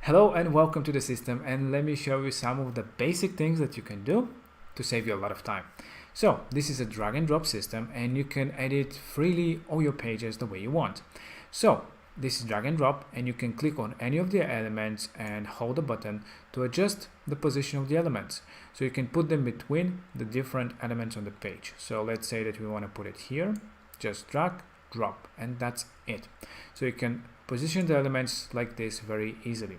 Hello and welcome to the system, and let me show you some of the basic things that you can do to save you a lot of time. So this is a drag and drop system and you can edit freely all your pages the way you want. So this is drag and drop and you can click on any of the elements and hold the button to adjust the position of the elements. So you can put them between the different elements on the page. So let's say that we want to put it here, just drag, drop, and that's it. So you can position the elements like this very easily.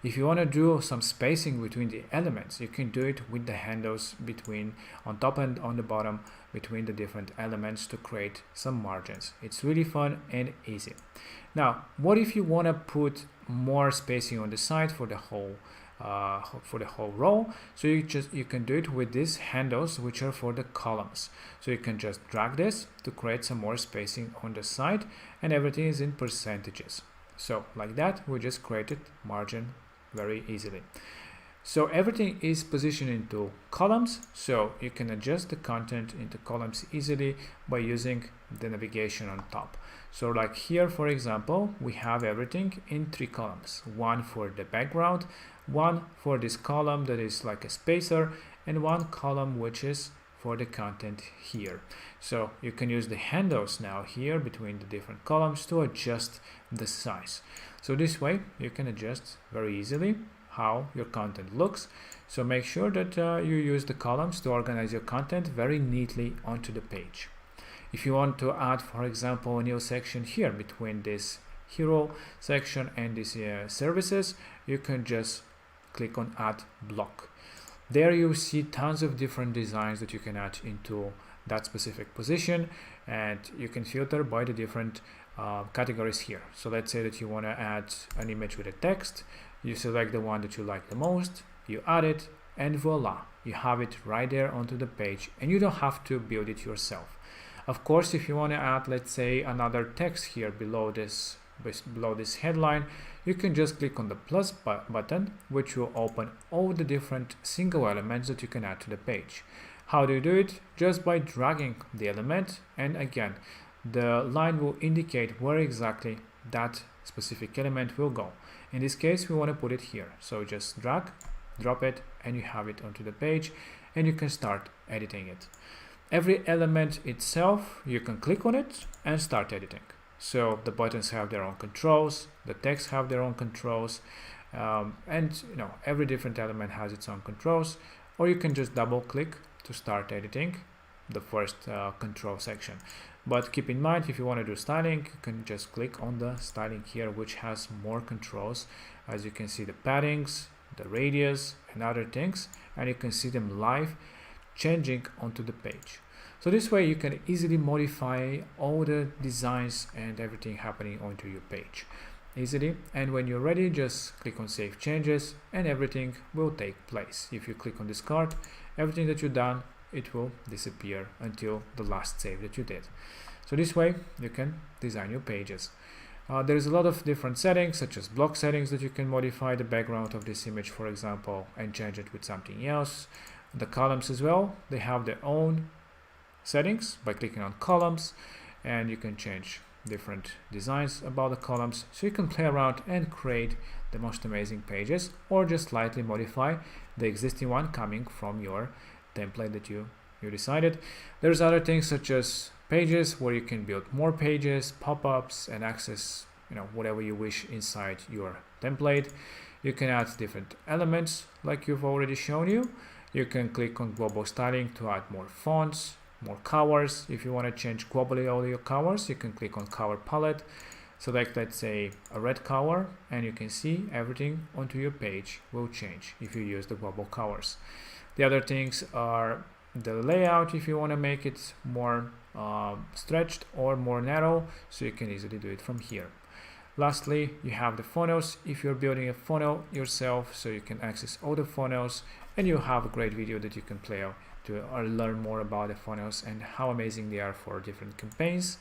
If you want to do some spacing between the elements, you can do it with the handles between on top and on the bottom between the different elements to create some margins. It's really fun and easy. Now, what if you want to put more spacing on the side for the whole row? So you can do it with these handles, which are for the columns. So you can just drag this to create some more spacing on the side, and everything is in percentages. So like that, we just created margin very easily. So everything is positioned into columns, so you can adjust the content into columns easily by using the navigation on top. So like here, for example, we have everything in 3 columns, one for the background, one for this column that is like a spacer, and one column which is for the content here. So you can use the handles now here between the different columns to adjust the size. So this way you can adjust very easily how your content looks. So make sure that you use the columns to organize your content very neatly onto the page. If you want to add, for example, a new section here between this hero section and this services, you can just click on add block. There you see tons of different designs that you can add into that specific position, and you can filter by the different categories here. So let's say that you want to add an image with a text. You select the one that you like the most, you add it, and voila, you have it right there onto the page, and you don't have to build it yourself. Of course, if you want to add, let's say, another text here below this headline, you can just click on the plus button, which will open all the different single elements that you can add to the page. How do you do it? Just by dragging the element, and again, the line will indicate where exactly that specific element will go. In this case, we want to put it here. So just drag, drop it, and you have it onto the page, and you can start editing it. Every element itself, you can click on it and start editing. So the buttons have their own controls, the text have their own controls, and every different element has its own controls. Or you can just double click to start editing the first control section. But keep in mind, if you want to do styling, you can just click on the styling here, which has more controls. As you can see, the paddings, the radius, and other things, and you can see them live changing onto the page. So this way you can easily modify all the designs and everything happening onto your page easily. And when you're ready, just click on save changes and everything will take place. If you click on discard, everything that you've done, it will disappear until the last save that you did. So this way you can design your pages. There is a lot of different settings, such as block settings, that you can modify the background of this image, for example, and change it with something else. The columns as well, they have their own settings by clicking on columns, and you can change different designs about the columns, so you can play around and create the most amazing pages, or just slightly modify the existing one coming from your template that you decided. There's other things such as pages, where you can build more pages, pop-ups, and access whatever you wish inside your template. You can add different elements like you've already shown you. You can click on global styling to add more fonts, more colors. If you want to change globally all your colors, you can click on color palette, select, let's say, a red color, and you can see everything onto your page will change if you use the global colors. The other things are the layout, if you want to make it more stretched or more narrow, so you can easily do it from here. Lastly, you have the funnels. If you're building a funnel yourself, so you can access all the funnels, and you have a great video that you can play out to learn more about the funnels and how amazing they are for different campaigns.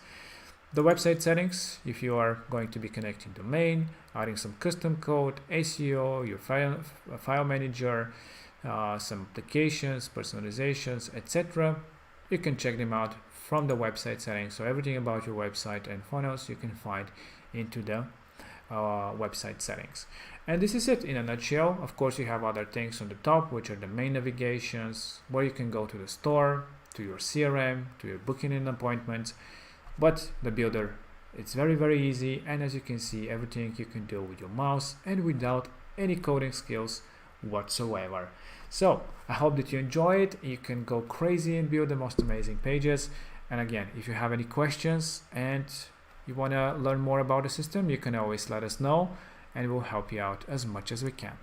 The website settings, if you are going to be connecting domain, adding some custom code, SEO, your file manager, some applications, personalizations, etc. You can check them out from the website settings. So everything about your website and funnels you can find into the website settings. And this is it in a nutshell. Of course, you have other things on the top, which are the main navigations, where you can go to the store, to your CRM, to your booking and appointments. But the builder, it's very, very easy. And as you can see, everything you can do with your mouse and without any coding skills whatsoever. So I hope that you enjoy it. You can go crazy and build the most amazing pages. And again, if you have any questions and you want to learn more about the system, you can always let us know and we'll help you out as much as we can.